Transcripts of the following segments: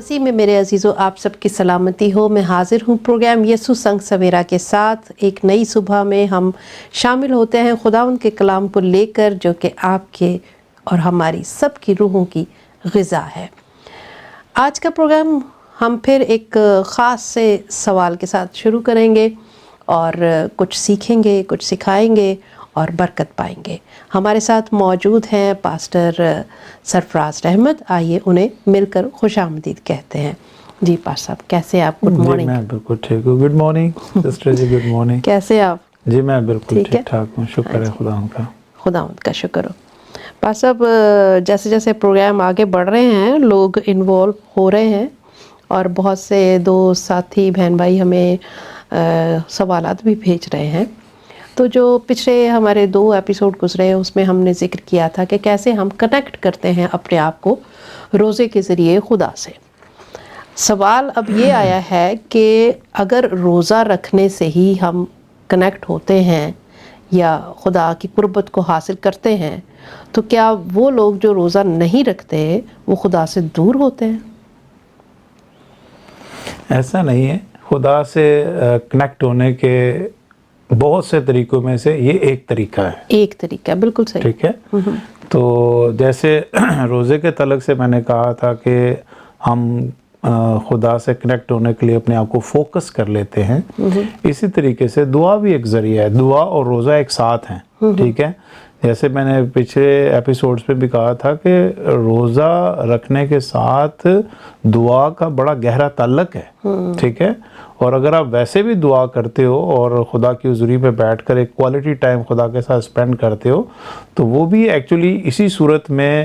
مسیح میں میرے عزیزو آپ سب کی سلامتی ہو. میں حاضر ہوں پروگرام یسوع سنگ سویرا کے ساتھ. ایک نئی صبح میں ہم شامل ہوتے ہیں خداوند کے کلام کو لے کر، جو کہ آپ کے اور ہماری سب کی روحوں کی غذا ہے. آج کا پروگرام ہم پھر ایک خاص سے سوال کے ساتھ شروع کریں گے اور کچھ سیکھیں گے، کچھ سکھائیں گے اور برکت پائیں گے. ہمارے ساتھ موجود ہیں پاسٹر سرفراز احمد. آئیے انہیں مل کر خوش آمدید کہتے ہیں. جی پاسٹر صاحب کیسے آپ؟ Good morning. میں بالکل ٹھیک ہوں. Good morning sister ji. Good morning. کیسے آپ؟ جی میں بالکل ٹھیک ٹھاک ہوں. شکر ہے خداوند کا شکر ہو. پاسٹر صاحب جیسے جیسے پروگرام آگے بڑھ رہے ہیں لوگ انوالو ہو رہے ہیں اور بہت سے دوست ساتھی بہن بھائی ہمیں سوالات بھی بھیج رہے ہیں. تو جو پچھلے ہمارے 2 ایپیسوڈ گزرے اس میں ہم نے ذکر کیا تھا کہ کیسے ہم کنیکٹ کرتے ہیں اپنے آپ کو روزے کے ذریعے خدا سے. سوال اب یہ آیا ہے کہ اگر روزہ رکھنے سے ہی ہم کنیکٹ ہوتے ہیں یا خدا کی قربت کو حاصل کرتے ہیں تو کیا وہ لوگ جو روزہ نہیں رکھتے وہ خدا سے دور ہوتے ہیں؟ ایسا نہیں ہے. خدا سے کنیکٹ ہونے کے بہت سے طریقوں میں سے یہ ایک طریقہ ہے. ایک طریقہ ہے، بالکل صحیح. ٹھیک ہے. تو جیسے روزے کے تعلق سے میں نے کہا تھا کہ ہم خدا سے کنیکٹ ہونے کے لیے اپنے آپ کو فوکس کر لیتے ہیں. اسی طریقے سے دعا بھی ایک ذریعہ ہے. دعا اور روزہ ایک ساتھ ہیں. ٹھیک ہے. جیسے میں نے پچھلے ایپیسوڈز پہ بھی کہا تھا کہ روزہ رکھنے کے ساتھ دعا کا بڑا گہرا تعلق ہے. ٹھیک ہے. اور اگر آپ ویسے بھی دعا کرتے ہو اور خدا کی حضوری پہ بیٹھ کر ایک کوالٹی ٹائم خدا کے ساتھ سپینڈ کرتے ہو تو وہ بھی ایکچولی اسی صورت میں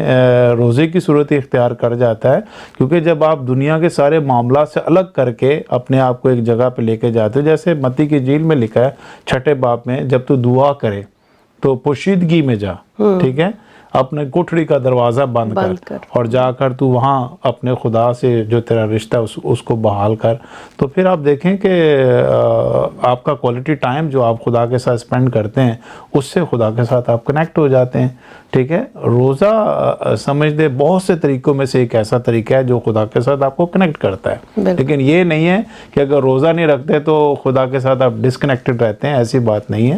روزے کی صورت اختیار کر جاتا ہے. کیونکہ جب آپ دنیا کے سارے معاملات سے الگ کر کے اپنے آپ کو ایک جگہ پہ لے کے جاتے ہو، جیسے متی کی انجیل میں لکھا ہے 6 باب میں، جب تو دعا کرے تو پوشیدگی میں جا. ٹھیک ہے. اپنے کوٹھڑی کا دروازہ بند کر اور جا کر تو وہاں اپنے خدا سے جو تیرا رشتہ اس کو بحال کر. تو پھر آپ دیکھیں کہ آپ کا کوالٹی ٹائم جو آپ خدا کے ساتھ سپینڈ کرتے ہیں اس سے خدا کے ساتھ آپ کنیکٹ ہو جاتے ہیں. ٹھیک ہے. روزہ سمجھ دے بہت سے طریقوں میں سے ایک ایسا طریقہ ہے جو خدا کے ساتھ آپ کو کنیکٹ کرتا ہے. لیکن یہ نہیں ہے کہ اگر روزہ نہیں رکھتے تو خدا کے ساتھ آپ ڈسکنیکٹڈ رہتے ہیں. ایسی بات نہیں ہے.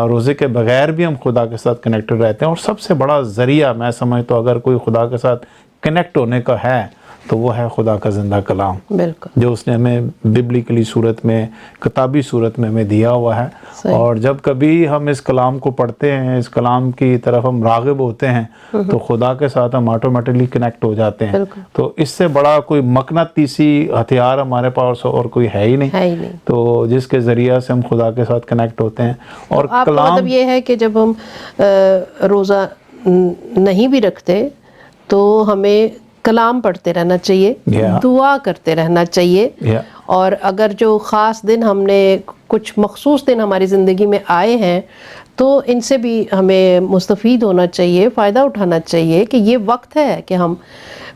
روزے کے بغیر بھی ہم خدا کے ساتھ کنیکٹڈ رہتے ہیں. اور سب سے بڑا ذریعہ میں سمجھتا ہوں اگر کوئی خدا کے ساتھ کنیکٹ ہونے کا ہے تو وہ ہے خدا کا زندہ کلام. بالکل. جو اس نے ہمیں ببلیکلی صورت میں، کتابی صورت میں ہمیں دیا ہوا ہے. اور جب کبھی ہم اس کلام کو پڑھتے ہیں، اس کلام کی طرف ہم راغب ہوتے ہیں تو خدا کے ساتھ ہم آٹومیٹکلی کنیکٹ ہو جاتے ہیں. تو اس سے بڑا کوئی مقناطیسی ہتھیار ہمارے پاس اور کوئی ہے ہی نہیں. تو جس کے ذریعہ سے ہم خدا کے ساتھ کنیکٹ ہوتے ہیں. اور آپ کا مطلب یہ ہے کہ جب ہم روزہ نہیں بھی رکھتے تو ہمیں کلام پڑھتے رہنا چاہیے، دعا کرتے رہنا چاہیے. اور اگر جو خاص دن ہم نے کچھ مخصوص دن ہماری زندگی میں آئے ہیں تو ان سے بھی ہمیں مستفید ہونا چاہیے، فائدہ اٹھانا چاہیے کہ یہ وقت ہے کہ ہم،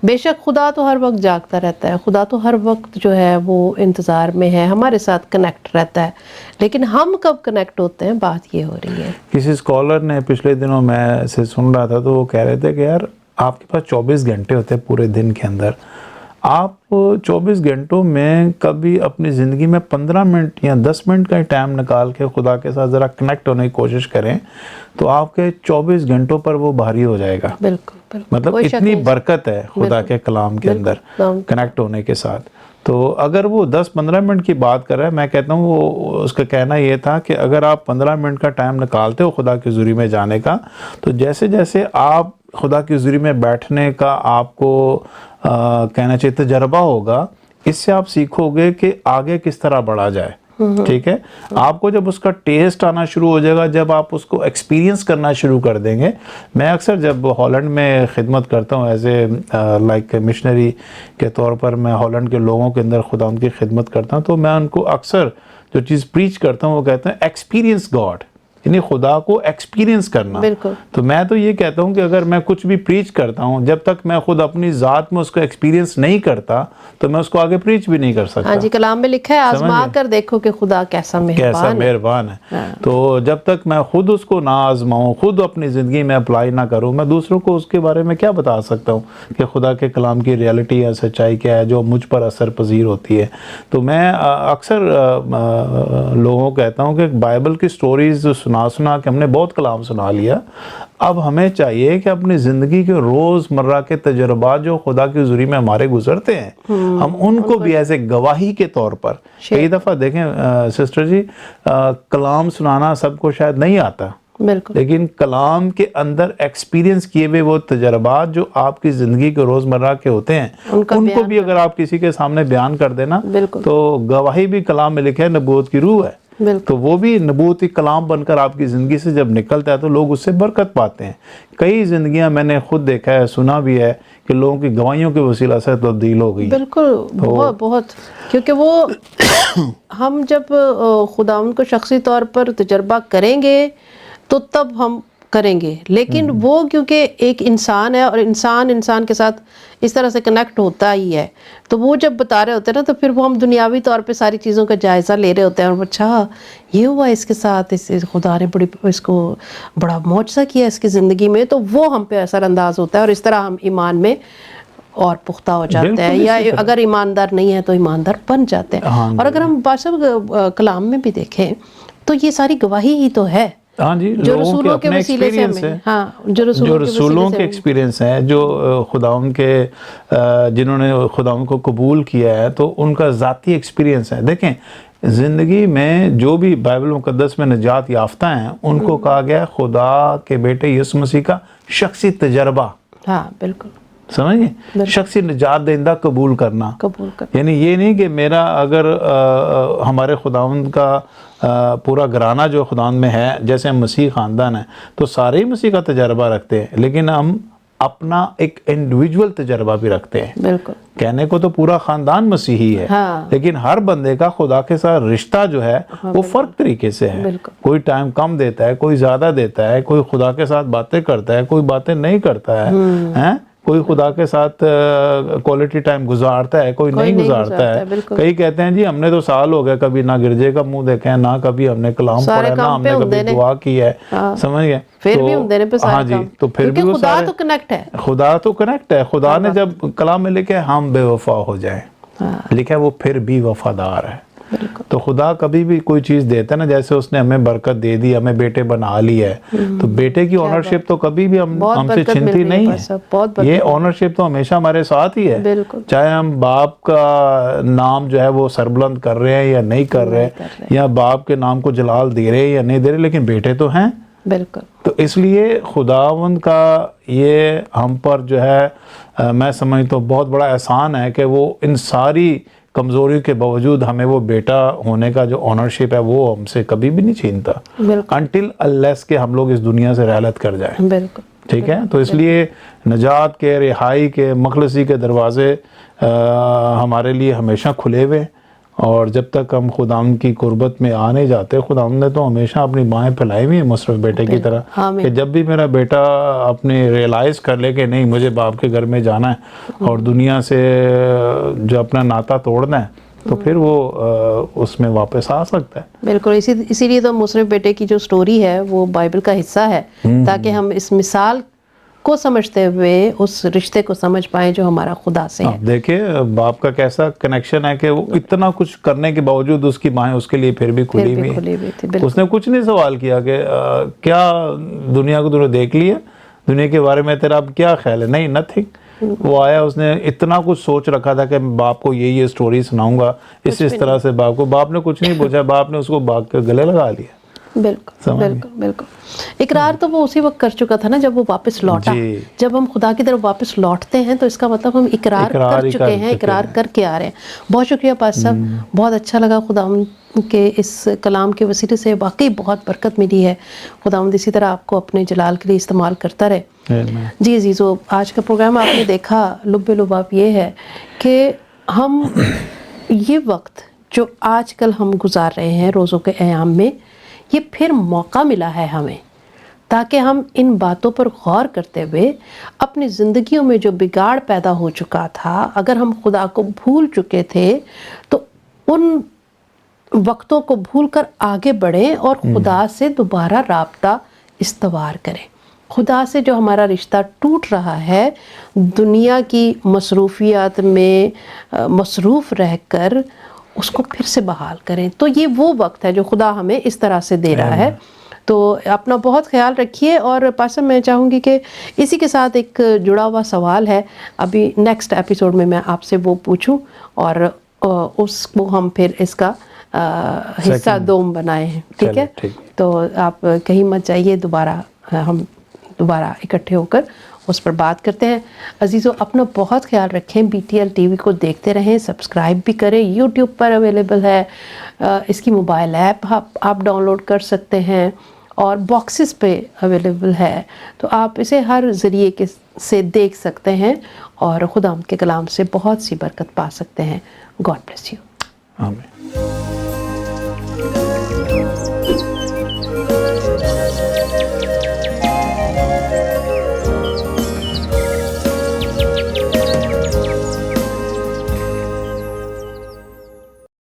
بے شک خدا تو ہر وقت جاگتا رہتا ہے، خدا تو ہر وقت جو ہے وہ انتظار میں ہے، ہمارے ساتھ کنیکٹ رہتا ہے. لیکن ہم کب کنیکٹ ہوتے ہیں بات یہ ہو رہی ہے. کسی اسکالر نے پچھلے دنوں میں سے سن رہا تھا تو وہ کہہ رہے تھے کہ یار آپ کے پاس 24 گھنٹے ہوتے ہیں پورے دن کے اندر. آپ 24 گھنٹوں میں کبھی اپنی زندگی میں 15 منٹ یا 10 منٹ کا ٹائم نکال کے خدا کے ساتھ ذرا کنیکٹ ہونے کی کوشش کریں تو آپ کے 24 گھنٹوں پر وہ بھاری ہو جائے گا. بالکل. مطلب اتنی برکت ہے خدا کے کلام کے اندر کنیکٹ ہونے کے ساتھ. تو اگر وہ 10-15 منٹ کی بات کر رہا ہے، میں کہتا ہوں وہ اس کا کہنا یہ تھا کہ اگر آپ 15 منٹ کا ٹائم نکالتے ہو خدا کی حضوری میں جانے کا تو جیسے جیسے آپ خدا کی حضوری میں بیٹھنے کا آپ کو کہنا چاہیے تجربہ ہوگا، اس سے آپ سیکھو گے کہ آگے کس طرح بڑھا جائے. ٹھیک ہے. آپ کو جب اس کا ٹیسٹ آنا شروع ہو جائے گا، جب آپ اس کو ایکسپیرینس کرنا شروع کر دیں گے. میں اکثر جب ہالینڈ میں خدمت کرتا ہوں ایز اے لائک مشنری کے طور پر، میں ہالینڈ کے لوگوں کے اندر خدا ان کی خدمت کرتا ہوں تو میں ان کو اکثر جو چیز پریچ کرتا ہوں وہ کہتے ہیں ایکسپیرینس گاڈ. یعنی خدا کو ایکسپیرینس کرنا. بالکل. تو میں تو یہ کہتا ہوں کہ اگر میں کچھ بھی پریچ کرتا ہوں جب تک میں خود اپنی ذات میں اس کو ایکسپیرینس نہیں کرتا تو میں اس کو آگے پریچ بھی نہیں کر سکتا. ہاں جی، کلام میں لکھا ہے آزما کر دیکھو کہ خدا کیسا مہربان ہے. تو جب تک میں خود اس کو نہ آزماؤں، خود اپنی زندگی میں اپلائی نہ کروں، میں دوسروں کو اس کے بارے میں کیا بتا سکتا ہوں کہ خدا کے کلام کی ریئلٹی یا سچائی کیا ہے جو مجھ پر اثر پذیر ہوتی ہے. تو میں اکثر لوگوں کو کہتا ہوں کہ بائبل کی سٹوریز سنا کہ ہم نے بہت کلام سنا لیا، اب ہمیں چاہیے کہ اپنی زندگی کے روز مرہ کے تجربات جو خدا کے ذریعے میں ہمارے گزرتے ہیں ہم ان کو بھی ایسے گواہی کے طور پر. کئی دفعہ دیکھیں سسٹر جی، کلام سنانا سب کو شاید نہیں آتا، بالکل، لیکن کلام کے اندر ایکسپیرینس کیے ہوئے وہ تجربات جو آپ کی زندگی کے روزمرہ کے ہوتے ہیں ان کو بھی اگر آپ کسی کے سامنے بیان کر دینا تو گواہی بھی کلام میں لکھے نبوت کی روح ہے. تو وہ بھی نبوتی کلام بن کر آپ کی زندگی سے جب نکلتا ہے تو لوگ اس سے برکت پاتے ہیں. کئی زندگیاں میں نے خود دیکھا ہے، سنا بھی ہے کہ لوگوں کی گواہیوں کے وسیلہ سے تبدیل ہو گئی. بالکل، بہت، کیونکہ وہ ہم جب خداوند کو شخصی طور پر تجربہ کریں گے تو تب ہم کریں گے، لیکن وہ کیونکہ ایک انسان ہے اور انسان کے ساتھ اس طرح سے کنیکٹ ہوتا ہی ہے، تو وہ جب بتا رہے ہوتے ہیں نا تو پھر وہ ہم دنیاوی طور پہ ساری چیزوں کا جائزہ لے رہے ہوتے ہیں اور اچھا یہ ہوا اس کے ساتھ، خدا نے اس کو بڑا معجزہ کیا اس کی زندگی میں، تو وہ ہم پہ اثر انداز ہوتا ہے اور اس طرح ہم ایمان میں اور پختہ ہو جاتے ہیں، یا اگر ایماندار نہیں ہے تو ایماندار بن جاتے ہیں. اور اگر ہم کلام میں بھی دیکھیں تو یہ ساری گواہی ہی تو ہے. ہاں جی، جو رسولوں کے وسیلے سے ہمیں، جو رسولوں کے ایکسپیرینس ہیں، جو خداوند کے جنہوں نے خداوند کو قبول کیا ہے تو ان کا ذاتی ایکسپیرینس ہے. دیکھیں زندگی میں جو بھی بائبل مقدس میں نجات یافتہ ہیں ان کو کہا گیا خدا کے بیٹے یسوع مسیح کا شخصی تجربہ. ہاں بالکل، سمجھیں، شخصی نجات دہندہ قبول کرنا. یعنی یہ نہیں کہ میرا اگر ہمارے خداوند کا پورا گھرانہ جو خداوند میں ہے، جیسے ہم مسیح خاندان ہیں تو سارے ہی مسیح کا تجربہ رکھتے ہیں، لیکن ہم اپنا ایک انڈیویجول تجربہ بھی رکھتے ہیں. بالکل، کہنے کو تو پورا خاندان مسیحی ہے، لیکن ہر بندے کا خدا کے ساتھ رشتہ جو ہے وہ فرق طریقے سے ہے. کوئی ٹائم کم دیتا ہے، کوئی زیادہ دیتا ہے، کوئی خدا کے ساتھ باتیں کرتا ہے، کوئی باتیں نہیں کرتا ہے، کوئی خدا کے ساتھ کوالٹی ٹائم گزارتا ہے، کوئی نہیں گزارتا ہے. کئی کہتے ہیں جی ہم نے تو سال ہو گئے کبھی نہ گرجے کا منہ دیکھا ہے، نہ کبھی ہم نے کلام پڑھا ہے، نہ ہم نے کبھی دعا کی ہے. سمجھ گئے؟ پھر بھی ہم دینے پہ سارے ہاں جی، تو پھر بھی خدا تو کنیکٹ ہے. خدا تو کنیکٹ ہے. خدا نے جب کلام میں لکھا ہے ہم بے وفا ہو جائیں، لکھا ہے وہ پھر بھی وفادار ہے. تو خدا کبھی بھی کوئی چیز دیتا ہے نا، جیسے اس نے ہمیں برکت دے دی، ہمیں بیٹے بنا لی ہے، تو بیٹے کی اونرشپ تو کبھی بھی ہم سے چھنتی نہیں ہے. یہ اونرشپ تو ہمیشہ ہمارے ساتھ ہی ہے، چاہے ہم باپ کا نام جو ہے وہ سربلند کر رہے ہیں یا نہیں کر رہے، یا باپ کے نام کو جلال دے رہے یا نہیں دے رہے، لیکن بیٹے تو ہیں. بالکل. تو اس لیے خداوند کا یہ ہم پر جو ہے میں سمجھتا ہوں بہت بڑا احسان ہے کہ وہ ان ساری کمزوریوں کے باوجود ہمیں وہ بیٹا ہونے کا جو آنرشپ ہے وہ ہم سے کبھی بھی نہیں چھینتا، انٹل انلیس کہ ہم لوگ اس دنیا سے رحلت کر جائیں. بالکل، ٹھیک ہے. تو اس لیے نجات کے، رہائی کے، مخلصی کے دروازے ہمارے لیے ہمیشہ کھلے ہوئے، اور جب تک ہم خداوند کی قربت میں آنے جاتے، خداوند نے تو ہمیشہ اپنی بائیں پھیلائی ہوئی ہیں مصرف بیٹے کی طرح، کہ جب بھی میرا بیٹا اپنے ریئلائز کر لے کہ نہیں مجھے باپ کے گھر میں جانا ہے اور دنیا سے جو اپنا ناطہ توڑنا ہے تو پھر وہ اس میں واپس آ سکتا ہے. بالکل. اسی لیے تو مصرف بیٹے کی جو سٹوری ہے وہ بائبل کا حصہ ہے، تاکہ ہم اس مثال کو سمجھتے ہوئے اس رشتے کو سمجھ پائیں جو ہمارا خدا سے ہے. دیکھیں باپ کا کیسا کنیکشن ہے کہ وہ اتنا کچھ کرنے کے باوجود اس کی مائیں اس کے لیے پھر بھی کھلی ہوئی. اس نے کچھ نہیں سوال کیا کہ کیا دنیا کو تو دیکھ لیا، دنیا کے بارے میں تیرا اب کیا خیال ہے، نہیں، نتھنگ. وہ آیا، اس نے اتنا کچھ سوچ رکھا تھا کہ باپ کو یہ سٹوری سناؤں گا اس طرح سے. باپ نے کچھ نہیں پوچھا، باپ نے اس کو باپ کے گلے لگا لیا. بالکل بالکل بالکل. اقرار تو وہ اسی وقت کر چکا تھا نا جب وہ واپس لوٹا. جب ہم خدا کی طرف واپس لوٹتے ہیں تو اس کا مطلب ہم اقرار کر چکے ہیں، اقرار کر کے آ رہے ہیں. بہت شکریہ پاس صاحب، بہت اچھا لگا خداوند کے اس کلام کے وسیلے سے، واقعی بہت برکت ملی ہے. خداوند اسی طرح آپ کو اپنے جلال کے لیے استعمال کرتا رہے. جی عزیزو، آج کا پروگرام آپ نے دیکھا، لب لباب یہ ہے کہ ہم یہ وقت جو آج کل ہم گزار رہے ہیں روزوں کے ایام میں، یہ پھر موقع ملا ہے ہمیں تاکہ ہم ان باتوں پر غور کرتے ہوئے اپنی زندگیوں میں جو بگاڑ پیدا ہو چکا تھا، اگر ہم خدا کو بھول چکے تھے تو ان وقتوں کو بھول کر آگے بڑھیں اور خدا سے دوبارہ رابطہ استوار کریں. خدا سے جو ہمارا رشتہ ٹوٹ رہا ہے، دنیا کی مصروفیات میں مصروف رہ کر اس کو پھر سے بحال کریں. تو یہ وہ وقت ہے جو خدا ہمیں اس طرح سے دے رہا ہے. تو اپنا بہت خیال رکھیے. اور پاسٹر میں چاہوں گی کہ اسی کے ساتھ ایک جڑا ہوا سوال ہے، ابھی نیکسٹ ایپیسوڈ میں آپ سے وہ پوچھوں اور اس کو ہم پھر اس کا حصہ دوم بنائے ہیں. ٹھیک ہے؟ تو آپ کہیں مت جائیے، ہم دوبارہ اکٹھے ہو کر اس پر بات کرتے ہیں. عزیزو اپنا بہت خیال رکھیں. BTL TV کو دیکھتے رہیں، سبسکرائب بھی کریں. YouTube پر اویلیبل ہے، اس کی موبائل ایپ آپ ڈاؤن لوڈ کر سکتے ہیں اور باکسز پہ اویلیبل ہے. تو آپ اسے ہر ذریعے سے دیکھ سکتے ہیں اور خدا کے کلام سے بہت سی برکت پا سکتے ہیں. God bless you. آمین.